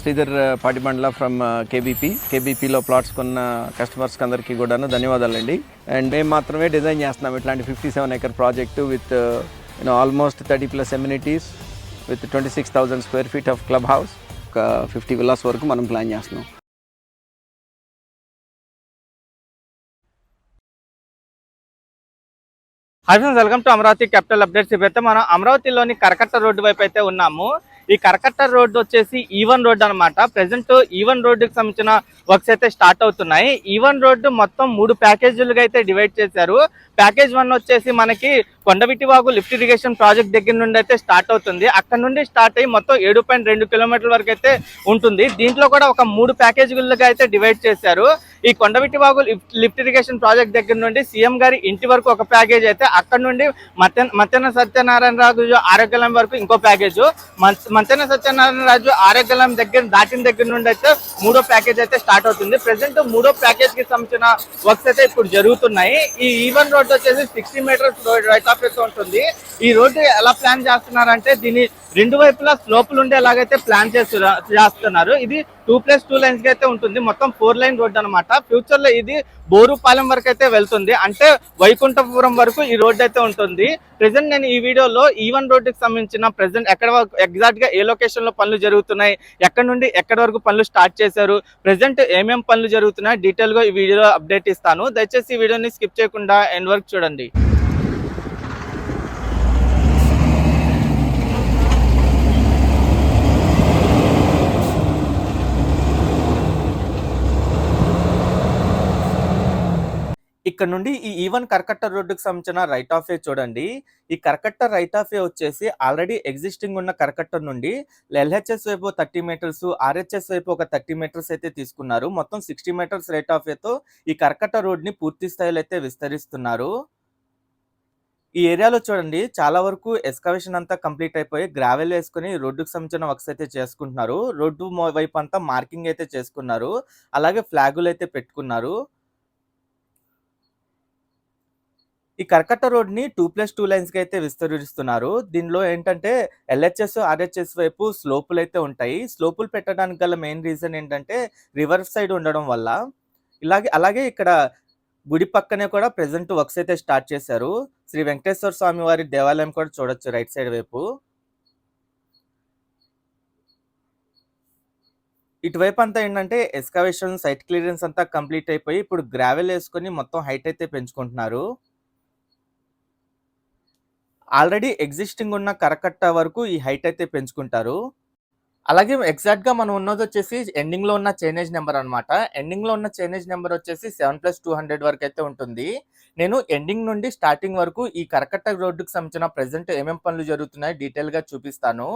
Sridhar Patibandla from కేబీపీలో plots కొన్న కస్టమర్స్కి అందరికీ కూడాను ధన్యవాదాలండి. అండ్ మేము మాత్రమే డిజైన్ చేస్తున్నాం ఇట్లాంటి 57 acre project with almost 30+ amenities with 26,000 square feet of club house, ఒక 50 villas వరకు మనం ప్లాన్ చేస్తున్నాం. Hi friends, welcome to Amaravati capital updates. ఇప్పుడైతే మనం అమరావతిలోని కరకట్ట రోడ్డు వైపు అయితే ఉన్నాము. ఈ కరకట్ట రోడ్డు వచ్చేసి ఈవన్ రోడ్ అనమాట. ప్రెసెంట్ ఈవన్ రోడ్డుకి సంబంధించిన వర్క్స్ అయితే స్టార్ట్ అవుతున్నాయి. ఈవన్ రోడ్డు మొత్తం 3 ప్యాకేజీలుగా అయితే డివైడ్ చేశారు. ప్యాకేజ్ 1 వచ్చేసి మనకి కొండవిటివాగు లిఫ్ట్ ఇరిగేషన్ ప్రాజెక్ట్ దగ్గర నుండి అయితే స్టార్ట్ అవుతుంది. అక్కడ నుండి స్టార్ట్ అయ్యి మొత్తం 7.2 కిలోమీటర్ల వరకు అయితే ఉంటుంది. దీంట్లో కూడా ఒక 3 ప్యాకేజీలుగా అయితే డివైడ్ చేశారు. ఈ కొండవిటివాగు లిఫ్ట్ ఇరిగేషన్ ప్రాజెక్ట్ దగ్గర నుండి సీఎం గారి ఇంటి వరకు ఒక ప్యాకేజ్ అయితే, అక్కడ నుండి మత్తెన సత్యనారాయణ రాజు ఆరోగ్యం వరకు ఇంకో ప్యాకేజ్, మత్తెన సత్యనారాయణ రాజు ఆరోగ్యం దాటిన దగ్గర నుండి అయితే 3వ ప్యాకేజ్ అయితే స్టార్ట్ అవుతుంది. ప్రెసెంట్ 3వ ప్యాకేజ్ కి సంబంధించిన వర్క్స్ అయితే ఇప్పుడు జరుగుతున్నాయి. ఈ ఈవన్ రోడ్ వచ్చేసి 60 మీటర్స్ రైట్ ఆఫ్ అయితే ఉంటుంది. ఈ రోడ్డు ఎలా ప్లాన్ చేస్తున్నారంటే దీన్ని 2 వైపులా స్లోపులు ఉండేలాగైతే ప్లాన్ చేస్తున్నారు. ఇది 2+2 లైన్స్ అయితే ఉంటుంది. మొత్తం 4 లైన్ రోడ్ అనమాట. ఫ్యూచర్ లో ఇది బోరుపాలెం వరకు అయితే వెళ్తుంది. అంటే వైకుంఠపురం వరకు ఈ రోడ్ అయితే ఉంటుంది. ప్రెసెంట్ నేను ఈ వీడియోలో ఈవన్ రోడ్డుకి సంబంధించిన ప్రెసెంట్ ఎగ్జాక్ట్ గా ఏ లొకేషన్ లో పనులు జరుగుతున్నాయి, ఎక్కడ నుండి ఎక్కడి వరకు పనులు స్టార్ట్ చేశారు, ప్రెసెంట్ ఏమేం పనులు జరుగుతున్నాయి డీటెయిల్ గా ఈ వీడియోలో అప్డేట్ ఇస్తాను. దయచేసి ఈ వీడియోని స్కిప్ చేయకుండా ఎండ్ వరకు చూడండి. ఇక్కడ నుండి ఈ ఈవన్ కరకట్ట రోడ్డుకి సంబంధించిన రైట్ ఆఫ్ వే చూడండి. ఈ కరకట్ట రైట్ ఆఫ్ వే వచ్చేసి ఆల్రెడీ ఎగ్జిస్టింగ్ ఉన్న కరకట్ట నుండి ఎల్హెచ్ఎస్ వైపు 30 మీటర్స్, ఆర్హెచ్ఎస్ వైపు ఒక 30 మీటర్స్ అయితే తీసుకున్నారు. మొత్తం 60 మీటర్స్ రైట్ ఆఫ్ వేతో ఈ కరకట్ట రోడ్ ని పూర్తి స్థాయిలో అయితే విస్తరిస్తున్నారు. ఈ ఏరియాలో చూడండి చాలా వరకు ఎస్కవేషన్ అంతా కంప్లీట్ అయిపోయి గ్రావెల్ వేసుకుని రోడ్డుకు సంబంధించిన వర్క్స్ అయితే చేసుకుంటున్నారు. రోడ్డు వైపు అంతా మార్కింగ్ అయితే చేసుకున్నారు. అలాగే ఫ్లాగులు అయితే పెట్టుకున్నారు. ఈ కరకట్ట రోడ్ ని 2+2 లైన్స్ కి అయితే విస్తరిస్తున్నారు. దీనిలో ఏంటంటే ఎల్హెచ్ఎస్, ఆర్హెచ్ఎస్ వైపు స్లోపులు అయితే ఉంటాయి. స్లోపులు పెట్టడానికి గల మెయిన్ రీజన్ ఏంటంటే రివర్ సైడ్ ఉండడం వల్ల. అలాగే ఇక్కడ గుడి పక్కనే కూడా ప్రెసెంట్ వర్క్స్ అయితే స్టార్ట్ చేశారు. శ్రీ వెంకటేశ్వర స్వామి వారి దేవాలయం కూడా చూడొచ్చు రైట్ సైడ్ వైపు. ఇటువైపు అంతా ఏంటంటే ఎస్కవేషన్, సైట్ క్లియరెన్స్ అంతా కంప్లీట్ అయిపోయి ఇప్పుడు గ్రావెల్ వేసుకొని మొత్తం హైట్ అయితే పెంచుకుంటున్నారు. ఆల్రెడీ ఎగ్జిస్టింగ్ ఉన్న కరకట్ట వరకు ఈ హైట్ అయితే పెంచుకుంటారు. అలాగే ఎగ్జాక్ట్ గా మనం ఉన్నది వచ్చేసి ఎండింగ్ లో ఉన్న చైనేజ్ నెంబర్ అనమాట. ఎండింగ్ లో ఉన్న చైనేజ్ నెంబర్ వచ్చేసి 7+200 వరకు అయితే ఉంటుంది. నేను ఎండింగ్ నుండి స్టార్టింగ్ వరకు ఈ కరకట్ట రోడ్డుకు సంబంధించిన ప్రెసెంట్ ఏమేం పనులు జరుగుతున్నాయో డీటెయిల్ గా చూపిస్తాను.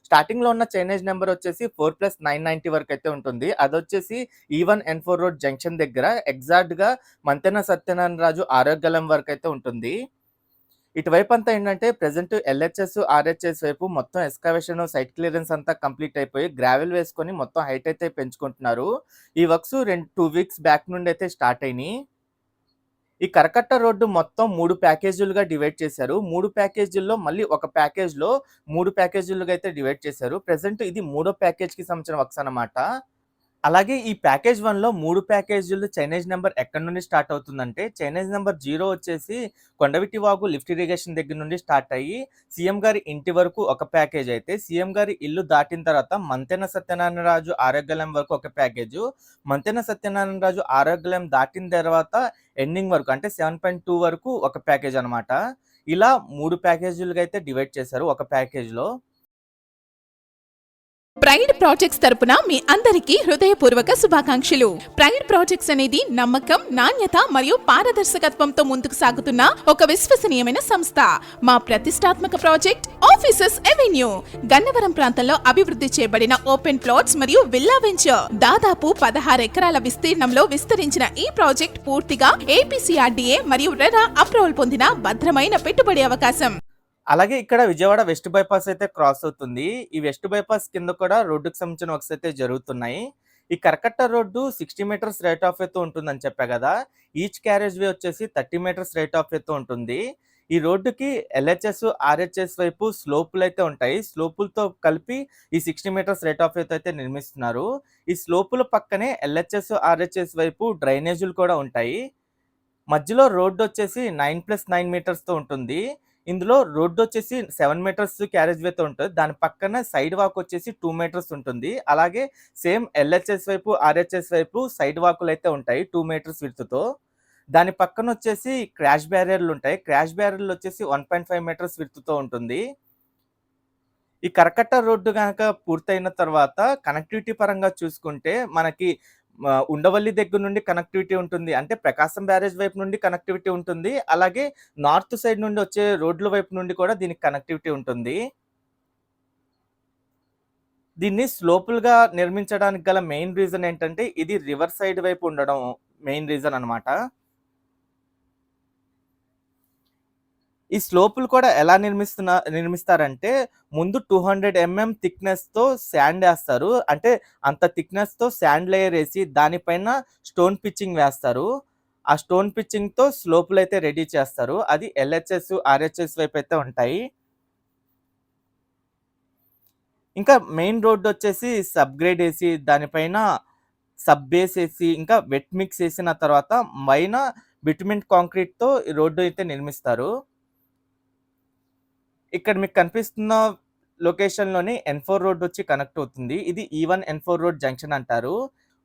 స్టార్టింగ్ లో ఉన్న చైనేజ్ నెంబర్ వచ్చేసి 4+990 వరకు అయితే ఉంటుంది. అది వచ్చేసి ఈవన్ N4 రోడ్ జంక్షన్ దగ్గర ఎగ్జాక్ట్ గా మంతెన సత్యనారాయణ రాజు ఆరోగ్యం వరకు అయితే ఉంటుంది. ఇటువైపు అంతా ఏంటంటే ప్రెసెంట్ ఎల్హెచ్ఎస్, ఆర్హెచ్ఎస్ వైపు మొత్తం ఎస్కవేషన్, సైట్ క్లియరెన్స్ అంతా కంప్లీట్ అయిపోయి గ్రావెల్ వేసుకొని మొత్తం హైట్ అయితే పెంచుకుంటున్నారు. ఈ వర్క్స్ 2 వీక్స్ బ్యాక్ నుండి అయితే స్టార్ట్ అయినాయి. ఈ కరకట్ట రోడ్డు మొత్తం 3 ప్యాకేజీలుగా డివైడ్ చేశారు. 3 ప్యాకేజీల్లో మళ్ళీ ఒక ప్యాకేజ్ లో 3 ప్యాకేజీలుగా అయితే డివైడ్ చేశారు. ప్రెసెంట్ ఇది 3వ ప్యాకేజ్ కి సంబంధించిన వర్క్స్ అన్నమాట. అలాగే ఈ ప్యాకేజ్ 1లో 3 ప్యాకేజీలు చైనేజ్ నెంబర్ ఎక్కడి నుండి స్టార్ట్ అవుతుందంటే చైనేజ్ నెంబర్ 0 వచ్చేసి కొండవిటివాగు లిఫ్ట్ ఇరిగేషన్ దగ్గర నుండి స్టార్ట్ అయ్యి సీఎం గారి ఇంటి వరకు ఒక ప్యాకేజ్ అయితే, సీఎం గారి ఇల్లు దాటిన తర్వాత మంతెన సత్యనారాయణ రాజు ఆరోగ్యం వరకు ఒక ప్యాకేజ్, మంతెన సత్యనారాయణ రాజు ఆరోగ్యం దాటిన తర్వాత ఎండింగ్ వరకు అంటే 7.2 వరకు ఒక ప్యాకేజ్ అనమాట. ఇలా 3 ప్యాకేజీలుగా అయితే డివైడ్ చేశారు ఒక ప్యాకేజ్ లో. ప్రైడ్ ప్రాజెక్ట్స్ తరపున మీ అందరికీ హృదయపూర్వక శుభాకాంక్షలు. ప్రైడ్ ప్రాజెక్ట్స్ అనేది నమ్మకం, నాణ్యత మరియు పారదర్శకత్వంతో ముందుకు సాగుతున్న ఒక విశ్వసనీయమైన సంస్థ. మా ప్రతిష్టాత్మక ప్రాజెక్ట్ ఆఫీసెస్ ఎవెన్యూ గన్నవరం ప్రాంతంలో అభివృద్ధి చేయబడిన ఓపెన్ ప్లాట్స్ మరియు విల్లా వెంచర్. దాదాపు 16 ఎకరాల విస్తీర్ణంలో విస్తరించిన ఈ ప్రాజెక్ట్ పూర్తిగా APCRDA మరియు రెరా అప్రూవల్ పొందిన భద్రమైన పెట్టుబడి అవకాశం. అలాగే ఇక్కడ విజయవాడ వెస్ట్ బైపాస్ అయితే క్రాస్ అవుతుంది. ఈ వెస్ట్ బైపాస్ కింద కూడా రోడ్డుకు సంబంధించిన వర్క్స్ అయితే జరుగుతున్నాయి. ఈ కరకట్ట రోడ్డు 60 మీటర్స్ రైట్ ఆఫ్ వేతో ఉంటుందని చెప్పా కదా. ఈచ్ క్యారేజ్ వే వచ్చేసి 30 మీటర్స్ రైట్ ఆఫ్ వేతో ఉంటుంది. ఈ రోడ్డుకి ఎల్హెచ్ఎస్, ఆర్హెచ్ఎస్ వైపు స్లోపులైతే ఉంటాయి. స్లోపులతో కలిపి ఈ 60 మీటర్స్ రేట్ ఆఫ్ వేతో అయితే నిర్మిస్తున్నారు. ఈ స్లోపుల పక్కనే ఎల్హెచ్ఎస్, ఆర్హెచ్ఎస్ వైపు డ్రైనేజీలు కూడా ఉంటాయి. మధ్యలో రోడ్డొచ్చేసి 9+9 మీటర్స్‌తో ఉంటుంది. ఇందులో రోడ్డొచ్చేసి 7 మీటర్స్ క్యారేజ్ వేతో ఉంటది. దాని పక్కన సైడ్ వాక్ వచ్చేసి 2 మీటర్స్ ఉంటుంది. అలాగే సేమ్ ఎల్హెచ్ఎస్ వైపు, ఆర్హెచ్ఎస్ వైపు సైడ్ వాకులైతే ఉంటాయి 2 మీటర్స్ విడ్త్‌తో. దాని పక్కనొచ్చేసి క్రాష్ బ్యారియర్లుంటాయి. క్రాష్ బ్యారియర్‌లొచ్చేసి 1.5 మీటర్స్ విడ్త్‌తో ఉంటుంది. ఈ కరకట్ట రోడ్డు గనక పూర్తయిన తర్వాత కనెక్టివిటీ పరంగా చూసుకుంటే మనకి ఉండవల్లి దగ్గర నుండి కనెక్టివిటీ ఉంటుంది. అంటే ప్రకాశం బ్యారేజ్ వైపు నుండి కనెక్టివిటీ ఉంటుంది. అలాగే నార్త్ సైడ్ నుండి వచ్చే రోడ్ల వైపు నుండి కూడా దీనికి కనెక్టివిటీ ఉంటుంది. దీన్ని స్లోపుల్‌గా నిర్మించడానికి గల మెయిన్ రీజన్ ఏంటంటే ఇది రివర్ సైడ్ వైపు ఉండడం మెయిన్ రీజన్ అన్నమాట. ఈ స్లోపులు కూడా ఎలా నిర్మిస్తారంటే ముందు 200 mm థిక్‌నెస్‌తో శాండ్ ఏస్తారు. అంటే అంత థిక్‌నెస్‌తో శాండ్ లేయర్ ఏసి దానిపైన స్టోన్ పిచ్చింగ్ వేస్తారు. ఆ స్టోన్ పిచ్చింగ్‌తో స్లోపులైతే రెడీ చేస్తారు. అది ఎల్హెచ్ఎస్, ఆర్హెచ్ఎస్ వైపైతే ఉంటాయి. ఇంకా మెయిన్ రోడ్డొచ్చేసి సబ్‌గ్రేడ్ ఏసి దానిపైన సబ్ బేస్ ఏసి ఇంకా వెట్ మిక్స్ ఏసిన తర్వాత పైన బిటుమిన్ కాంక్రీట్‌తో ఈ రోడ్డు అయితే నిర్మిస్తారు. ఇక్కడ మీకు కనిపిస్తున్న లొకేషన్‌లోనే N4 రోడ్ వచ్చి కనెక్ట్ అవుతుంది. ఇది E1 N4 రోడ్ జంక్షన్ అంటారు.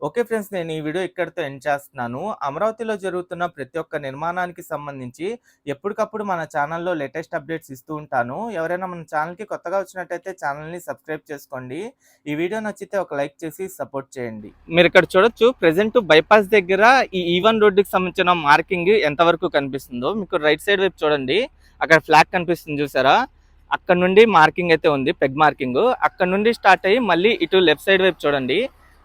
ఓకే ఫ్రెండ్స్, నేను ఈ వీడియో ఇక్కడితో ఎండ్ చేస్తున్నాను. అమరావతిలో జరుగుతున్న ప్రతి ఒక్క నిర్మాణానికి సంబంధించి ఎప్పటికప్పుడు మన ఛానల్‌లో లేటెస్ట్ అప్డేట్స్ ఇస్తూ ఉంటాను. ఎవరైనా మన ఛానల్‌కి కొత్తగా వచ్చినట్టయితే ఛానల్‌ని సబ్స్క్రైబ్ చేసుకోండి. ఈ వీడియో నచ్చితే ఒక లైక్ చేసి సపోర్ట్ చేయండి. మీరు ఇక్కడ చూడొచ్చు ప్రెజెంట్ బైపాస్ దగ్గర ఈ E1 రోడ్డుకి సంబంధించిన మార్కింగ్ ఎంతవరకు కనిపిస్తుందో. మీకు రైట్ సైడ్ వైపు చూడండి, అక్కడ ఫ్లాగ్ కనిపిస్తుంది చూసారా? అక్కడ నుండి మార్కింగ్ అయితే ఉంది, పెగ్ మార్కింగ్. అక్కడ నుండి స్టార్ట్ అయ్యి మళ్ళీ ఇటు లెఫ్ట్ సైడ్ వైపు చూడండి,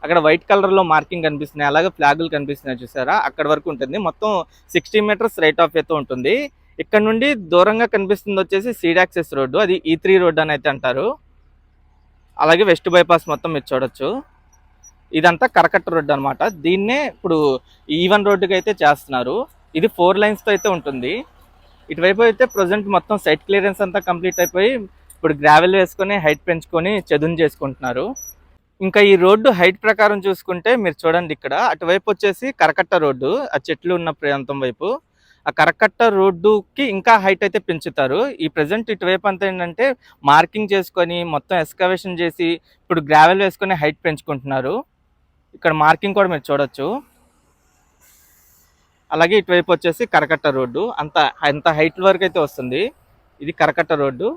అక్కడ వైట్ కలర్లో మార్కింగ్ కనిపిస్తున్నాయి, అలాగే ఫ్లాగులు కనిపిస్తున్నాయి చూసారా? అక్కడ వరకు ఉంటుంది. మొత్తం 60 మీటర్స్ రైట్ ఆఫ్ వేతో ఉంటుంది. ఇక్కడ నుండి దూరంగా కనిపిస్తుంది వచ్చేసి సీడ్ యాక్సెస్ రోడ్డు, అది E3 రోడ్ అని అయితే అంటారు. అలాగే వెస్ట్ బైపాస్ మొత్తం మీరు చూడొచ్చు. ఇదంతా కరకట్ట రోడ్డు అనమాట. దీన్నే ఇప్పుడు E1 రోడ్డుకి అయితే చేస్తున్నారు. ఇది 4 లైన్స్తో అయితే ఉంటుంది. ఇటువైపు అయితే ప్రజెంట్ మొత్తం సైట్ క్లియరెన్స్ అంతా కంప్లీట్ అయిపోయి ఇప్పుడు గ్రావెల్ వేసుకొని హైట్ పెంచుకొని చదును చేసుకుంటున్నారు. ఇంకా ఈ రోడ్డు హైట్ ప్రకారం చూసుకుంటే మీరు చూడండి, ఇక్కడ అటువైపు వచ్చేసి కరకట్ట రోడ్డు, ఆ చెట్లు ఉన్న ప్రాంతం వైపు. ఆ కరకట్ట రోడ్డుకి ఇంకా హైట్ అయితే పెంచుతారు. ఈ ప్రజెంట్ ఇటువైపు అంతా ఏంటంటే మార్కింగ్ చేసుకొని మొత్తం ఎక్స్కవేషన్ చేసి ఇప్పుడు గ్రావెల్ వేసుకొని హైట్ పెంచుకుంటున్నారు. ఇక్కడ మార్కింగ్ కూడా మీరు చూడొచ్చు. అలాగే ఇటువైపు వచ్చేసి కరకట్ట రోడ్డు, అంత హైట్ వరకు అయితే వస్తుంది. ఇది కరకట్ట రోడ్డు.